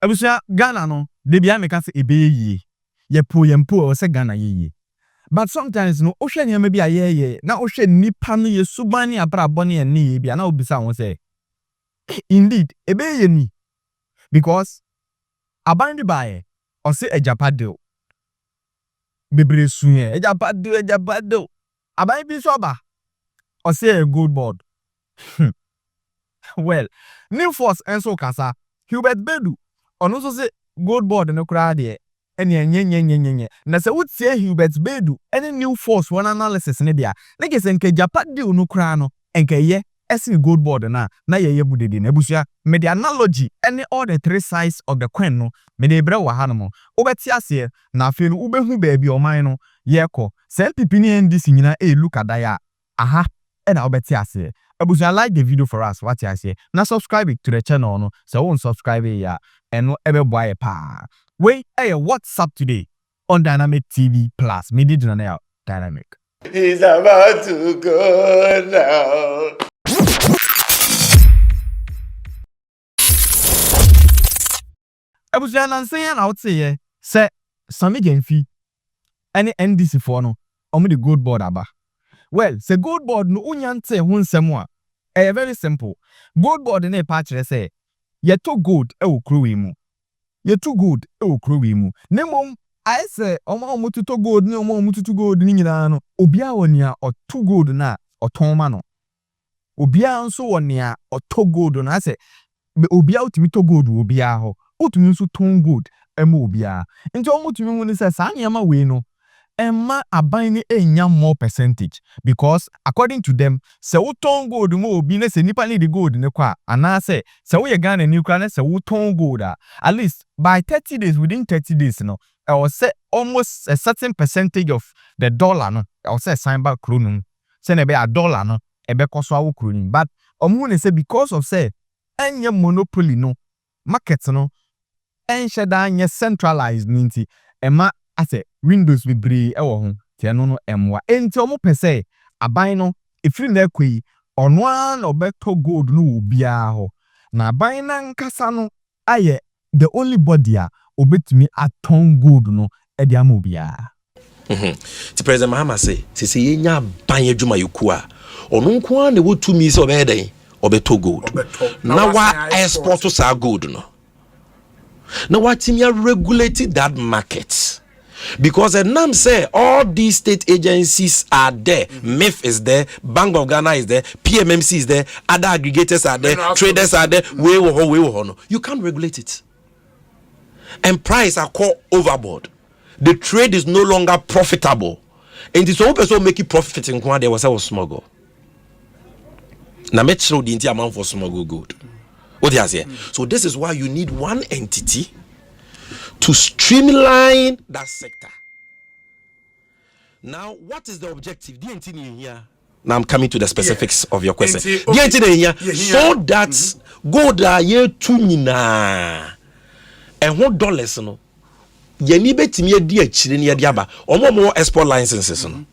Abusia Ghana no, de bia me ka se ebe ye. Ye po se Ghana ye. But sometimes no ohwe nyama bi aye na ohwe nipa no ye suban ni abrabọ ne ene ye bia na obisa won say indeed ebe ye ni because abandi bae o se Agyapa deal bebre sunye Agyapa deal aban bi so ba o se Goldbod. Well, Newforce'S enso kasa Hubert Baidoo ono so se Goldbod no kra de enye na se wotie Hubert Baidoo ene Newforce'S one analysis ne dia na ke se nke Agyapa deal no kra no enke ye esi Goldbod na ye budede na busia me the analogy any all the three sides of the coin no me de bre wa hanom obeti ase na afi no ubehu baabi oman no ye ko se pipini ndisi nyina look adaya aha na obeti ase abusia like the video for us what you say na subscribe to the channel no so won subscribe ya eno ebe boy pa we what's up today on Dynamic TV Plus me did na Dynamic. He's about to go now. Abusia nansen na wote ye se Sami Genfi any NDC for no omo the Goldbod aba. Well, se Goldbod no unyante ho nsem a very simple. Goldbod na pa kire se ye to gold e wo krowi mu. Ye to gold e wo krowi mu. Nemom I say omo to gold ni omo to gold ni nyina no obia woni a oto gold na oton ma no. Obia nso woni a oto gold no I say obia utimi to gold obia ho. Utumi nso ton gold ema obia. Nti omo tumi hu ni say sa nyama we no emma aban ni enya more percentage because according to them se wuton gold mo obi na se nipa ni the gold ne kwa ana se we Ghana new kra na se wuton gold at least by 30 days within 30 days no I will say almost a certain percentage of the dollar no I will say sign back kronu se na be a dollar no e be koso awo kronu but omo ne say because of say enya monopoly no market no enhye da anya centralized nti ema ase windows bebre ewo ho tie no no emwa enti omo pese aban no efiri na akoi ono an obeto gold no obia ho na aban na nkasa no aye the only body a obetumi aton gold no e dia ma obia ti president Mahama say se yenya aban adwuma yoku a ono nko an na wotumi se obeden obeto gold na wa export to sa gold no na watimi regulate that market. Because the NAM say all these state agencies are there. MIF is there, Bank of Ghana is there, PMMC is there, other aggregators are there, traders are there. No. You can't regulate it. And price are called overboard. The trade is no longer profitable. And it's all person make it profiting when there was a smuggle. Now make sure the entire amount for smuggle good. What do you say? So this is why you need one entity to streamline that sector. Now, what is the objective? Here. Now I'm coming to the specifics of your question. So that gold are here to nina and what dollars no. Ye ni betimi edi akire ne aba. Omo export licenses no.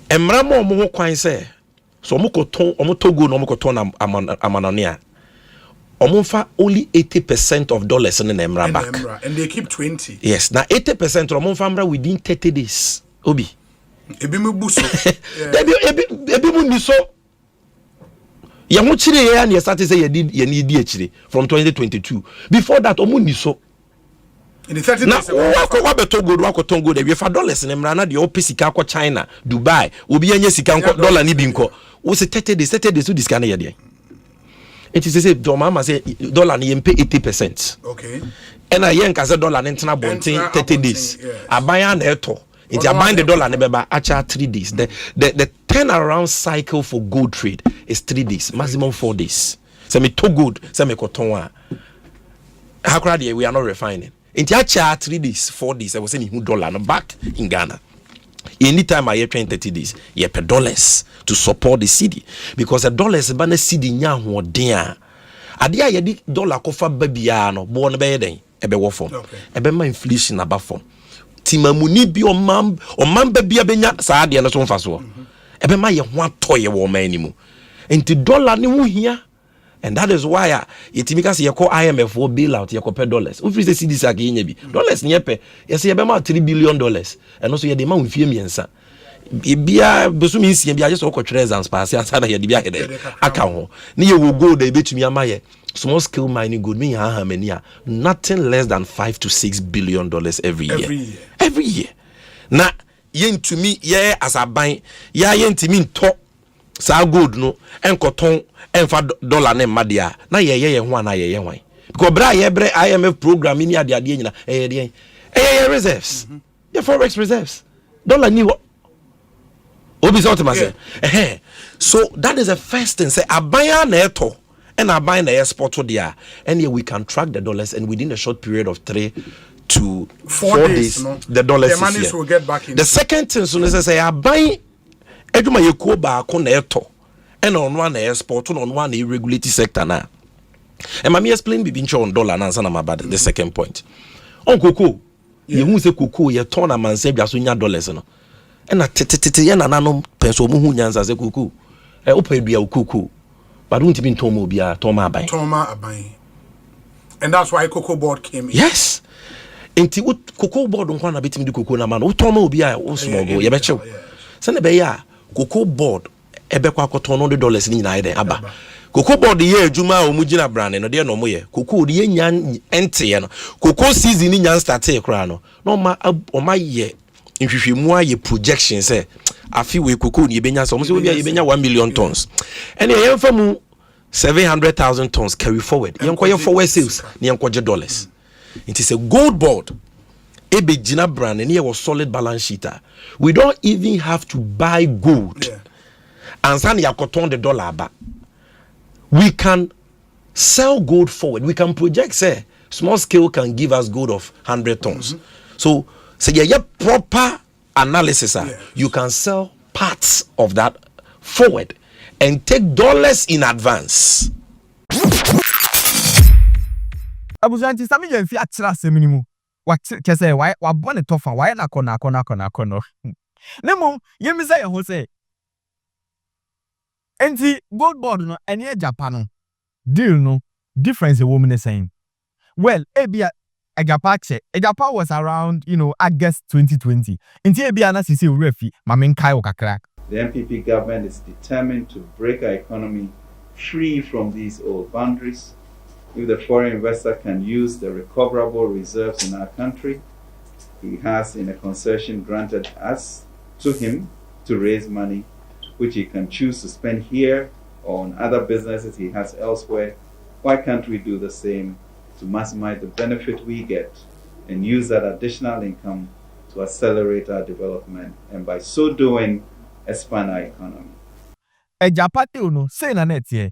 Emra mo kwan say so omo koton omo togo no omo koton amanania. Omonfa only 80% of dollars in the Emra back. And they keep 20. Yes. Now 80% omonfa Emra within 30 days. Obi. Ebi mu buso. Ebi mu niso. Ya mu chire ya na start say ye need di chire from 2022. Before that omo niso. In the 30 now, days. Wa beto gold wa ko tongo de we fa dollars in Emra na de o pesika ko China, Dubai. Obi anya sika dollar ni bi nko. Wo se 30 days to this kind of ye. It is say Mama say dollar ni pay 80%. Okay. And I yen say dollar ntina bontin 30 days. Abaya na eto. It you buy the dollar ne beba acha 3 days. The turnaround cycle for gold trade is 3 days, maximum 4 days. Say me to gold, say me koton a. How crowd we are not refining. It acha 3 days, 4 days. I was saying dollar no back in Ghana. Anytime I hear 30 days, you pay dollars to support the city because the dollars is banner city nya ho den. Adia ye di dollar kofa babia no bo no be den e be wo form. E be ma inflation aba form. Timamuni bi o man babia benya saa de no so mfa so. E be ma ye ho atoye wo man ni mu. Enti dollar ni wo hia And that is why Yetimika say you call IMF for bailout, you compare dollars. If you see this again, dollars near you see about $3 billion. And also you demand with miensa. Ibia besu means you just all treasures pass answer here the account. Near will go the bit to me amaye. Small scale mining good mean how many nothing less than $5 to $6 billion every year. Now yen to me yeah as a buy yen to me talk sa good no enkoton enfa dollar na madia na ye ho na ye wan because bra ye bre IMF program ni ade nyina reserves your forex reserves dollar ni wo obi so to say so that is the first thing say abaya na eto and abaya na export to there and here we can track the dollars and within a short period of 3 to 4 days no? The dollars the money will get back in. The second thing so say abaya eduma yekuo ba ko na eto and on one export on one regulated sector na and me explain bibi ncho on dollar na answer na about the second point on cocoa you hu say cocoa ye turn na man say bia so nya dollars no and na tete ye na nanom penso mu hu nyanza say cocoa opa dua cocoa but don't even turn mo bia turn ma aban and that's why cocoa board came in. Yes enti cocoa board on na betimi di cocoa na man o turn ma bia o small go ye be chew say na be ya cocoa board ebekwa akoton $100 ni nyina iden aba cocoa board ye adwuma o mu gina brand no de no mo ye cocoa de nya ente ye no cocoa season ni nya start e kra no no ma ye nhwehwemu aye projection say afi we cocoa ni ebenya so mo se we bia ebenya 1 million tons and ye yemfa mu 700,000 tons carry forward yenko forward sales ni yenko je dollars it is a gold board ebe gina brand and here was solid balance sheet we don't even have to buy gold and san yakoton the dollar back we can sell gold forward we can project say small scale can give us gold of 100 tons so say yeah proper analysis you can sell parts of that forward and take dollars in advance. Abujanti sami je fi atira seminimu wa kese why wa born it tough why na kona nemo yemi say ho say enti Goldbod no ene Agyapa no deal no difference a woman is saying well ebia Agyapa was around August 2020 enti ebia na sisi refi mamen kai okakra. The MPP government is determined to break our economy free from these old boundaries. If the foreign investor can use the recoverable reserves in our country, he has in a concession granted us to him to raise money, which he can choose to spend here or on other businesses he has elsewhere. Why can't we do the same to maximize the benefit we get and use that additional income to accelerate our development and by so doing, expand our economy? Agyapa no say na net here.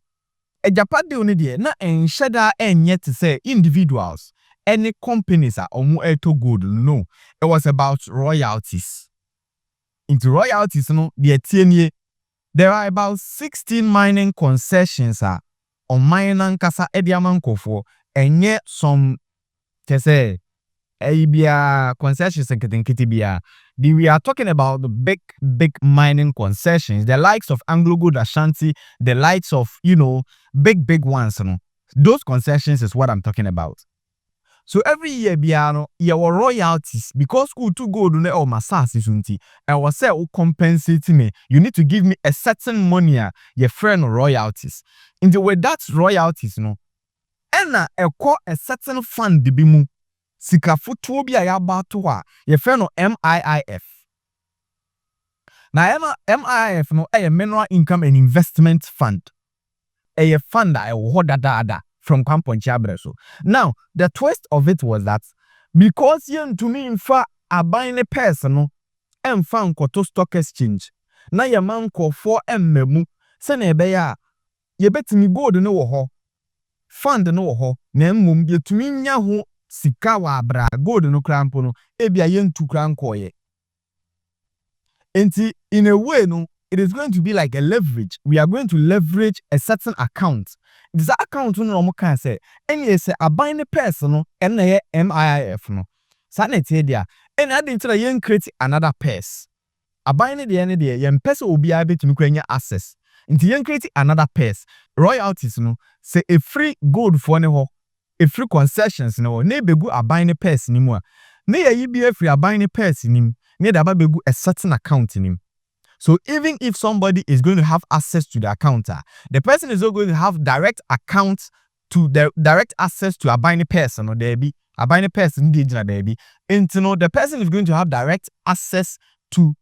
Agyapa deal ni de na enhyeda enye to say individuals any companies are omu eto gold no it was about royalties into royalties no de tie there are about 16 mining concessions on mining kasa ediamankofo enye some say bia concessions nketinketi bia we are talking about the big mining concessions, the likes of Anglo Gold Ashanti, the likes of big ones. Those concessions is what I'm talking about. So every year, biano, your royalties because who to go to or masasi sunti, and was say compensate me. You need to give me a certain money, your friend royalties. In the way that's royalties, and a certain fund the bimu. Sika futuo bi ayaba to a ye fe no MIIF na MIIF no a mineral income and investment fund a fund that dada from Kamponchi Abreso. Now the twist of it was that because yen to me infa aban ne person no emfa nkoto stock exchange na ye man ko for emmemu se na ebe ya ye betimi gold no wo ho fund no wo ho na emmum ye tumi nya ho sika wa abra gold no krampo no ebia yentu krankoye. Enti in a way no it is going to be like a leverage. We are going to leverage a certain account. This account no mo kan say any say aban ne person no en na MIIF no sa na tie dia en ade ntira yen create another pairs aban ne de yen pese obi a betumi kwanya access nti yen create another pairs royalties no say a free gold for ne ho, a free concessions no ne begu aban ne purse ni mu a ne ye bi a free aban ne purse ni ne da ba begu a certain account ni. So even if somebody is going to have access to the account, the person is not going to have direct account to the direct access to a binary person or there be a binary person there be. And you know, the person is going to have direct access to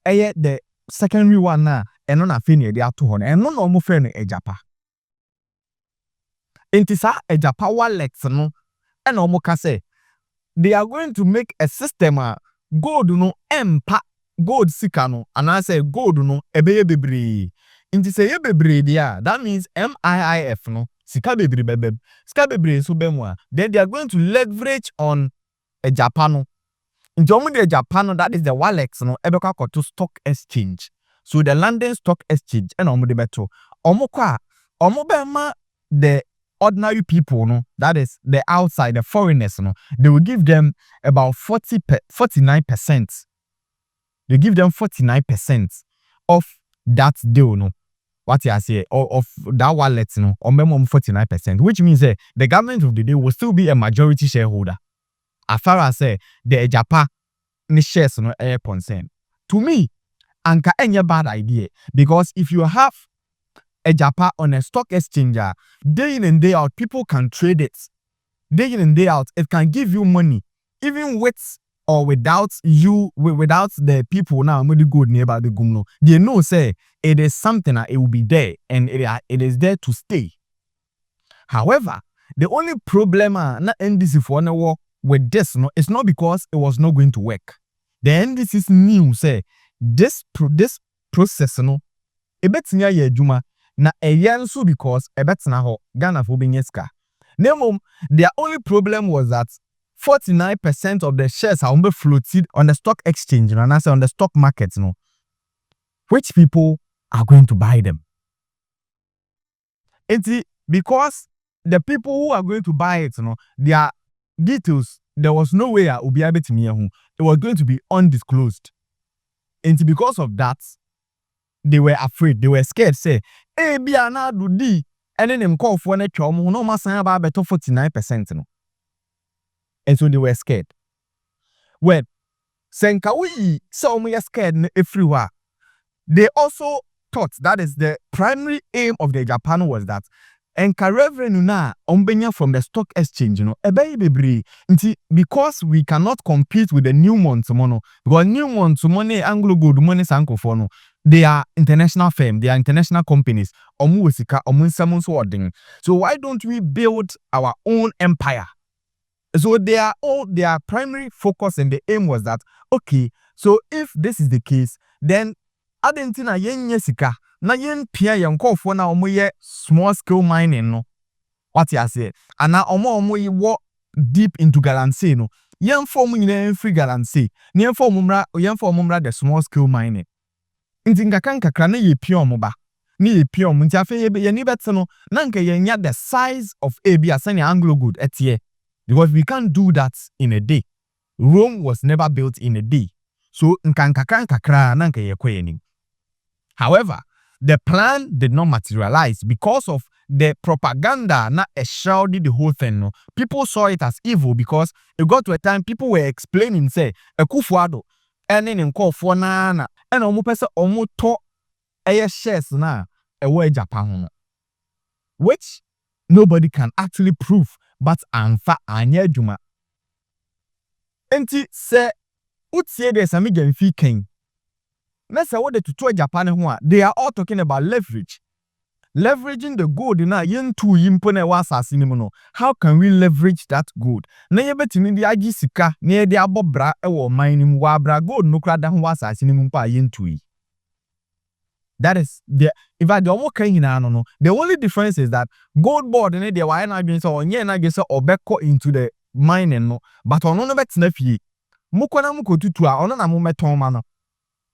the secondary one now and on a finish they are 200 and no more friend Agyapa. Intisa Agyapa wallets no and omo say they are going to make a system gold no empa gold sika no and I say gold no ebeye bebre inti say ye bebre dia that means MIIF no sika bebre bebe sika bebre so bemwa then they are going to leverage on Agyapa no inti omo de Agyapa no that is the wallets no ebeka to stock exchange so the London Stock Exchange and omo de beto omo kwa omo bema the ordinary people no that is the outside the foreigners no they will give them about 49%. They give them 49% of that deal, no. What I say, of that wallet, no, or minimum 49%, which means the government of the day will still be a majority shareholder. As far as the Agyapa shares no air concern. To me, anka any bad idea because if you have Agyapa on a stock exchange, day in and day out, people can trade it. Day in and day out, it can give you money, even with or without you, without the people now, maybe good neighbor the gumno. They know say it is something that it will be there and it is there to stay. However, the only problem na NDC for no work with this no, it's not because it was not going to work. The NDC knew say this process no, e betinya ye adwuma na eyanso because e betina ho Ghana for benyeska. Nemo, their only problem was that 49% of the shares are floated on the stock exchange and I say on the stock market, no. Which people are going to buy them? It's because the people who are going to buy it, no, their details, there was no way I would be able to me. It was going to be undisclosed. And because of that, they were afraid, they were scared, say, hey, be na do di, and then them call for a chom who no mass about better 49%. No. And so they were scared. Well, Senkawi saw me scared everywhere. They also thought that is the primary aim of the Japan was that enka revenue na ombenya from the stock exchange, you know, bebre. Because we cannot compete with the Newmont mono, because Newmont money Anglo Gold money sanko for no, they are international firm, they are international companies. So why don't we build our own empire? So their primary focus and the aim was that, okay, so if this is the case, then adentina yen yesika na yen pia yen call for na omo small scale mining no. What you say? And na omo wo deep into galamsey no. Yen form yen free galamsey. Yen form mumra the small scale mining. Inti ngaka nkakra na ye pia omo ba. Ni ye pia omo nti afa ye ni better no na nka yen ya the size of AB asani Anglo Gold etie. Because we can't do that in a day. Rome was never built in a day. So, however, the plan did not materialize because of the propaganda not shrouded the whole thing. No? People saw it as evil because it got to a time people were explaining, say, a kufuado, and then call for nana, and omo pesa omo to shares na a Japan, which nobody can actually prove. But anfa anya juma. Enti se utie de sami genfi ken. Na se what to Japan ho they are all talking about leverage. Leveraging the gold na yentu yimpo na wa asase ni mu no. How can we leverage that gold? Na ye betimi di agi sika na ye di abobra e wo man ni mu wa bra gold no kra da ho asase ni mu pa yentu yi. That is the if I don't work no. The only difference is that Goldbod and the why not being so on na get or back into the mining no, but on no bet sneffy. Mukona muko tutu a ono na mo meton ma no.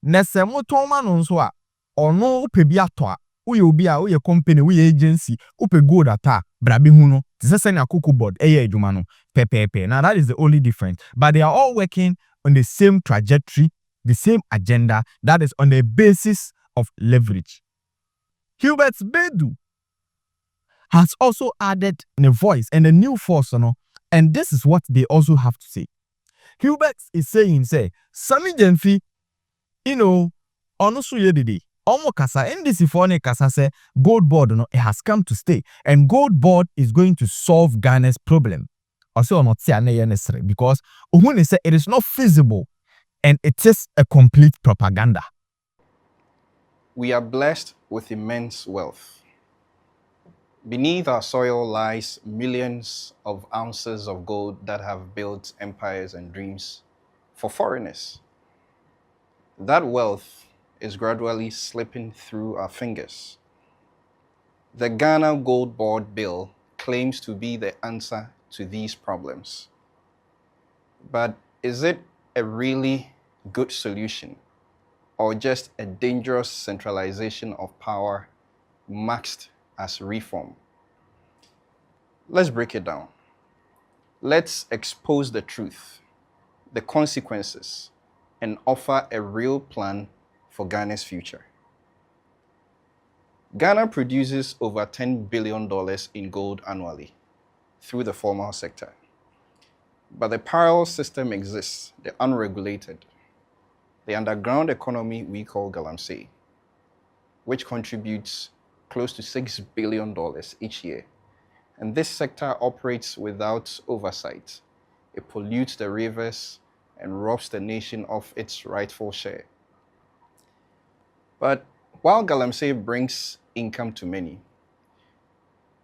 Na se mo ton ma no so a ono upebi ato a uye obi a uye company uye agency upe gold ata brabe hu no. Tise se na Goldbod eye adwuma no pepepe. Now that is the only difference. But they are all working on the same trajectory, the same agenda that is on the basis of leverage. Hubert's Baidoo has also added a voice and a new force, and this is what they also have to say. Hubert is saying, say, Sami Jenfi, Onosu Yedidi, Omo Kasa, NDC for Kasa say, Goldbod, it has come to stay, and Goldbod is going to solve Ghana's problem. Also, not say necessary because when they say it is not feasible and it is a complete propaganda. We are blessed with immense wealth. Beneath our soil lies millions of ounces of gold that have built empires and dreams for foreigners. That wealth is gradually slipping through our fingers. The Ghana Goldbod bill claims to be the answer to these problems. But is it a really good solution or just a dangerous centralization of power masked as reform? Let's break it down. Let's expose the truth, the consequences, and offer a real plan for Ghana's future. Ghana produces over $10 billion in gold annually through the formal sector. But the parallel system exists, the unregulated, the underground economy we call galamsey, which contributes close to $6 billion each year. And this sector operates without oversight. It pollutes the rivers and robs the nation of its rightful share. But while galamsey brings income to many,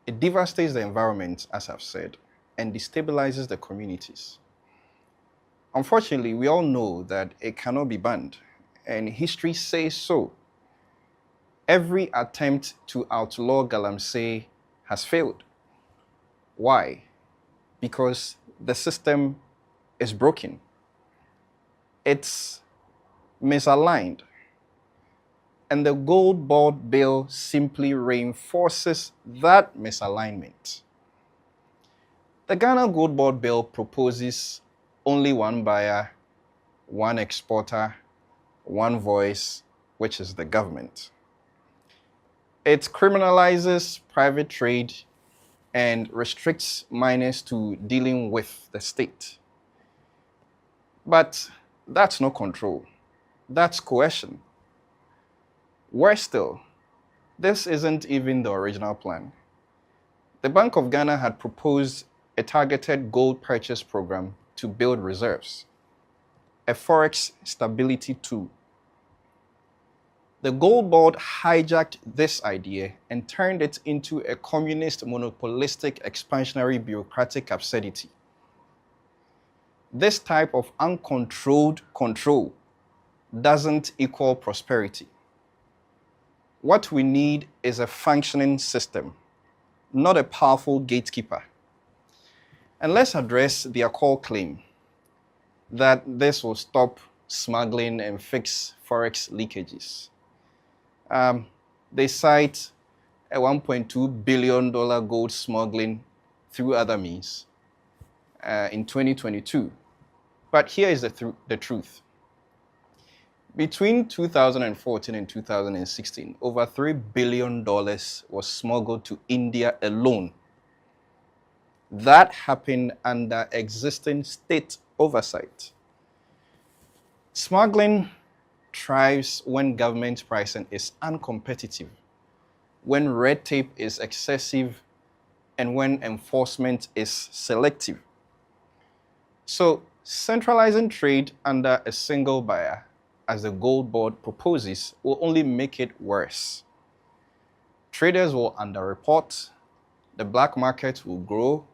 it devastates the environment, as I've said, and destabilizes the communities. Unfortunately, we all know that it cannot be banned, and history says so. Every attempt to outlaw galamsey has failed. Why? Because the system is broken. It's misaligned. And the Goldbod bill simply reinforces that misalignment. The Ghana Goldbod bill proposes only one buyer, one exporter, one voice, which is the government. It criminalizes private trade and restricts minors to dealing with the state. But that's no control. That's coercion. Worse still, this isn't even the original plan. The Bank of Ghana had proposed a targeted gold purchase program to build reserves, a forex stability tool. The Goldbod hijacked this idea and turned it into a communist, monopolistic, expansionary, bureaucratic absurdity. This type of uncontrolled control doesn't equal prosperity. What we need is a functioning system, not a powerful gatekeeper. And let's address their core claim that this will stop smuggling and fix forex leakages. They cite a $1.2 billion gold smuggling through other means in 2022. But here is the truth. Between 2014 and 2016, over $3 billion was smuggled to India alone. That happened under existing state oversight. Smuggling thrives when government pricing is uncompetitive, when red tape is excessive, and when enforcement is selective. So, centralizing trade under a single buyer, as the Goldbod proposes, will only make it worse. Traders will underreport, the black market will grow,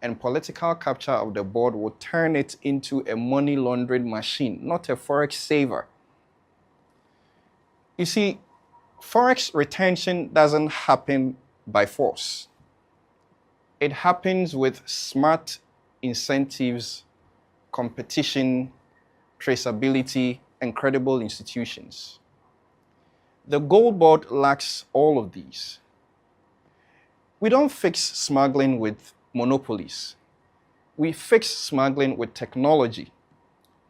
and political capture of the board will turn it into a money laundering machine, not a forex saver. You see, forex retention doesn't happen by force. It happens with smart incentives, competition, traceability, and credible institutions. The Goldbod lacks all of these. We don't fix smuggling with monopolies. We fix smuggling with technology,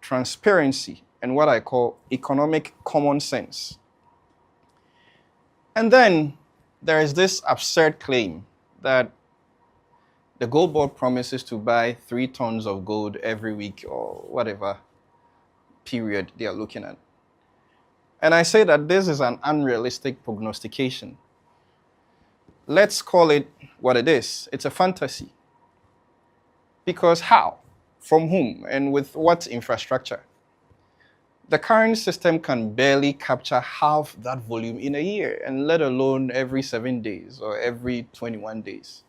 transparency, and what I call economic common sense. And then there is this absurd claim that the Goldbod promises to buy 3 tons of gold every week or whatever period they are looking at. And I say that this is an unrealistic prognostication. Let's call it what it is. It's a fantasy. Because how? From whom? And with what infrastructure? The current system can barely capture half that volume in a year, and let alone every 7 days or every 21 days.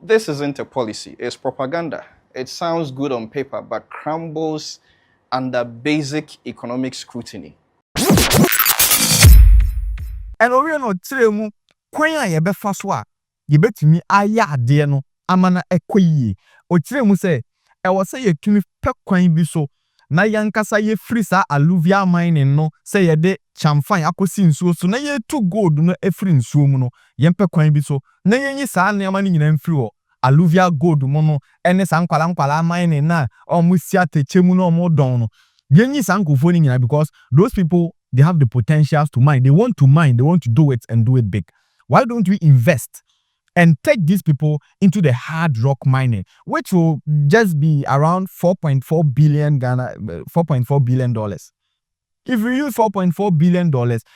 This isn't a policy, it's propaganda. It sounds good on paper, but crumbles under basic economic scrutiny. And we no tremu kwan a ye befa so a ye betumi aya ade no amana ekoyi o tremu se e wo se ye tumi pe kwan bi so na yankasa ye free sa alluvial mining no se ye de chamfan akosi nsuo so na ye tu gold no e free nsuo mu no ye pe kwan bi so na ye nyi sa ne amana nyina mfiri wo alluvial gold mo no ene sa nkwala mining na o mu si atechemu no mo don no ye nyi sa nkofo ni nyina because those people they have the potentials to mine. They want to mine. They want to do it and do it big. Why don't we invest and take these people into the hard rock mining, which will just be around 4.4 billion Ghana, $4.4 billion. If we use $4.4 billion,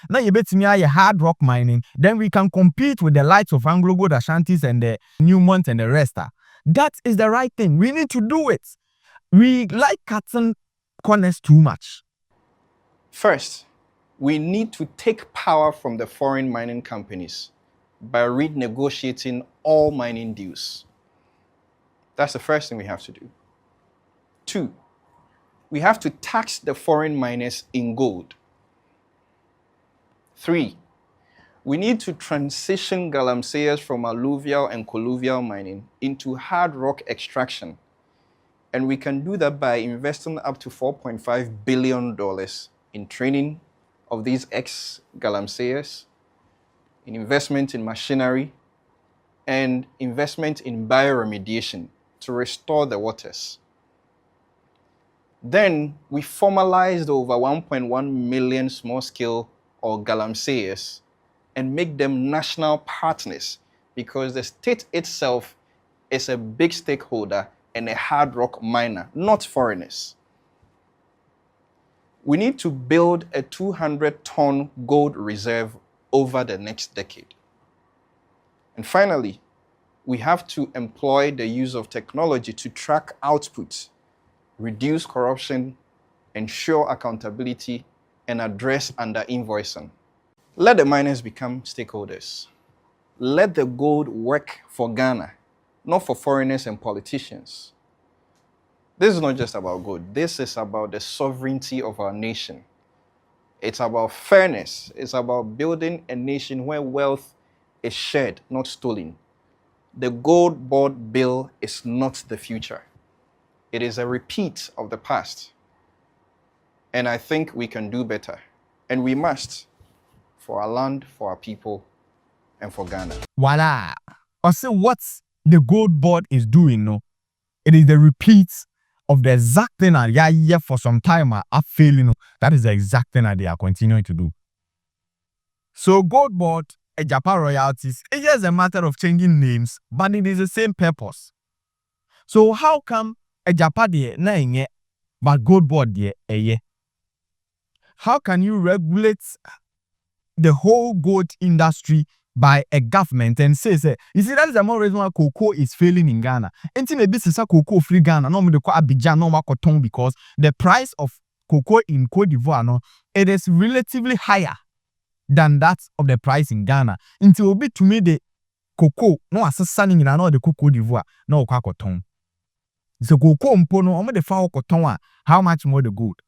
now you bet me a hard rock mining, then we can compete with the likes of Anglo Gold Ashantis and the Newmont and the rest. That is the right thing. We need to do it. We like cutting corners too much. First, we need to take power from the foreign mining companies by renegotiating all mining deals. That's the first thing we have to do. 2, we have to tax the foreign miners in gold. 3, we need to transition galamseyers from alluvial and colluvial mining into hard rock extraction. And we can do that by investing up to $4.5 billion in training of these ex-galamseyers, in investment in machinery, and investment in bioremediation to restore the waters. Then we formalized over 1.1 million small-scale or galamseyers and make them national partners because the state itself is a big stakeholder and a hard rock miner, not foreigners. We need to build a 200-ton gold reserve over the next decade. And finally, we have to employ the use of technology to track output, reduce corruption, ensure accountability, and address under-invoicing. Let the miners become stakeholders. Let the gold work for Ghana, not for foreigners and politicians. This is not just about gold. This is about the sovereignty of our nation. It's about fairness. It's about building a nation where wealth is shared, not stolen. The Goldbod bill is not the future. It is a repeat of the past. And I think we can do better. And we must, for our land, for our people, and for Ghana. Voila. I say what the Goldbod is doing, no? It is the repeat of the exact thing that for some time are failing. That is the exact thing that they are continuing to do. So Goldbod, Agyapa royalties, it's just a matter of changing names, but it is the same purpose. So how come Agyapa de na inye, but Goldbod de eye? How can you regulate the whole gold industry by a government and say, you see, that is the more reason why cocoa is failing in Ghana. And in a business cocoa free Ghana, no me de ko Abidjan, no ma cotton, because the price of cocoa in Cote d'Ivoire, no, it is relatively higher than that of the price in Ghana. Until be to me the cocoa, no assessing in another Cote d'Ivoire, no cotton. So cocoa mpono, ome de fa cotton, how much more the gold?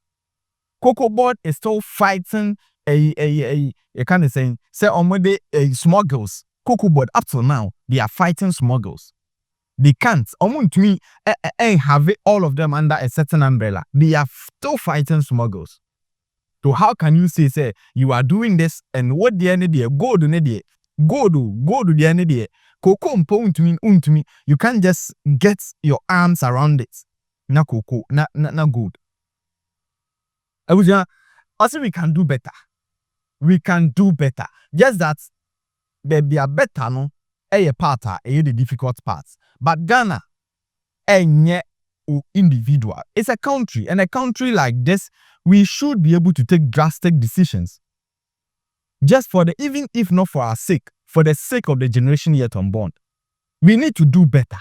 Cocoa board is still fighting a kind of saying, say already smuggles. Cocoa board up till now, they are fighting smuggles. They can't. To me, have it, all of them under a certain umbrella. They are still fighting smuggles. So how can you say you are doing this and what the end there? Gold the end there. Cocoa to me, you can't just get your arms around it. Na cocoa, na gold. I say we can do better. We can do better. Just that they are better, no? a part the difficult parts. But Ghana enye individual. It's a country, and a country like this, we should be able to take drastic decisions. Just for the, even if not for our sake, for the sake of the generation yet unborn. We need to do better.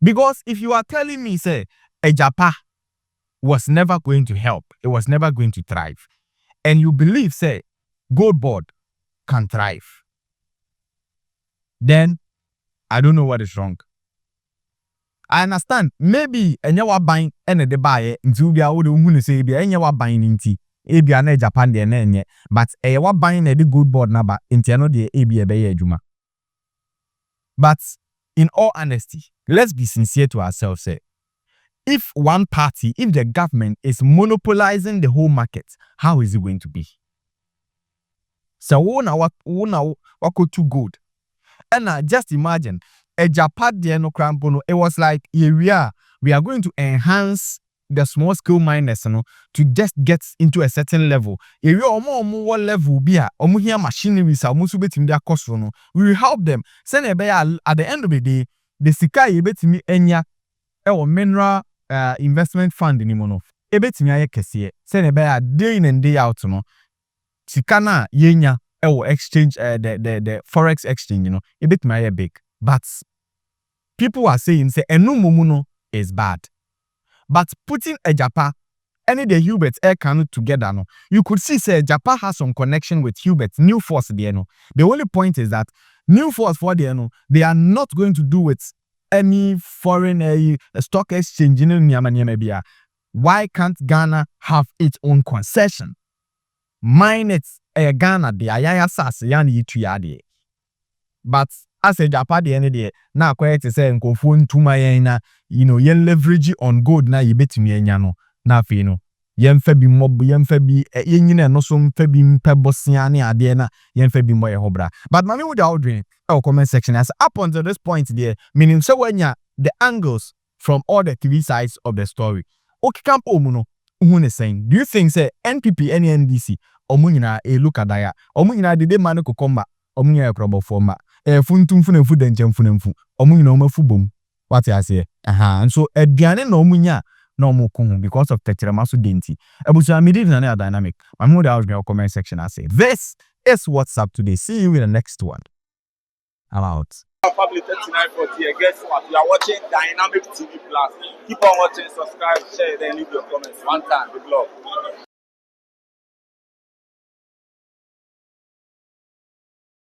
Because if you are telling me, say, Agyapa was never going to help, it was never going to thrive, and you believe, say, Goldbod can thrive, then I don't know what is wrong. I understand. Maybe enyewa buying ene de buy nti bia wo de hu say bia enyewa buying nti e bia na Japan de na enye, but eyewa buying na de Goldbod na ba nti no de e bia be ye adwuma. But in all honesty, let's be sincere to ourselves. Say, if one party, if the government is monopolizing the whole market, how is it going to be? So what could too good? And just imagine Agyapa it was like area we are going to enhance the small scale miners to just get into a certain level. Area what level be here machinery we will help them. Send at the end of the day, the sika ebetimi enya mineral investment fund ni mono. Ebetimi aye kesiye. Send day in and day out sika na yenya exchange the forex exchange ebetimi aye big. But people are saying say enu mumuno is bad. But putting Agyapa and the Hubert air canoe together, you could see say Agyapa has some connection with Hubert, Newforce'S there. The only point is that Newforce'S for there, they are not going to do with any foreign stock exchange. Why can't Ghana have its own concession? Mine it's Ghana the ayaya sas yani itu. But as Agyapa the end there, now quite to say nkofun tuma yena, yen leverage on gold na yibetimi enya no. Na fe yen fa bi mob yen fa bi yenyina no so mfa bi mpa bosia ne ade na yen fa bi moye hobra. But mami would outdrink comment section as up until this point there, meaning so wenya the angles from all the three sides of the story. Okay, camp omuno who is saying, do you think say NPP NDC omunyina look at daya omunyina de man ko komba omunyina krobo forma funtum funa fu denchem funa fu omunyina omafu bom. What I say? And so aduane na omunya na omukun because of tetremaso denti. Ebusu amidi na dynamic. I'm going to ask your comment section. I say this is what's up today. See you in the next one. I'm out. Family 3940. Guess what? You are watching Dynamic TV Plus. Keep on watching, subscribe, share, then leave your comments. One time, good luck.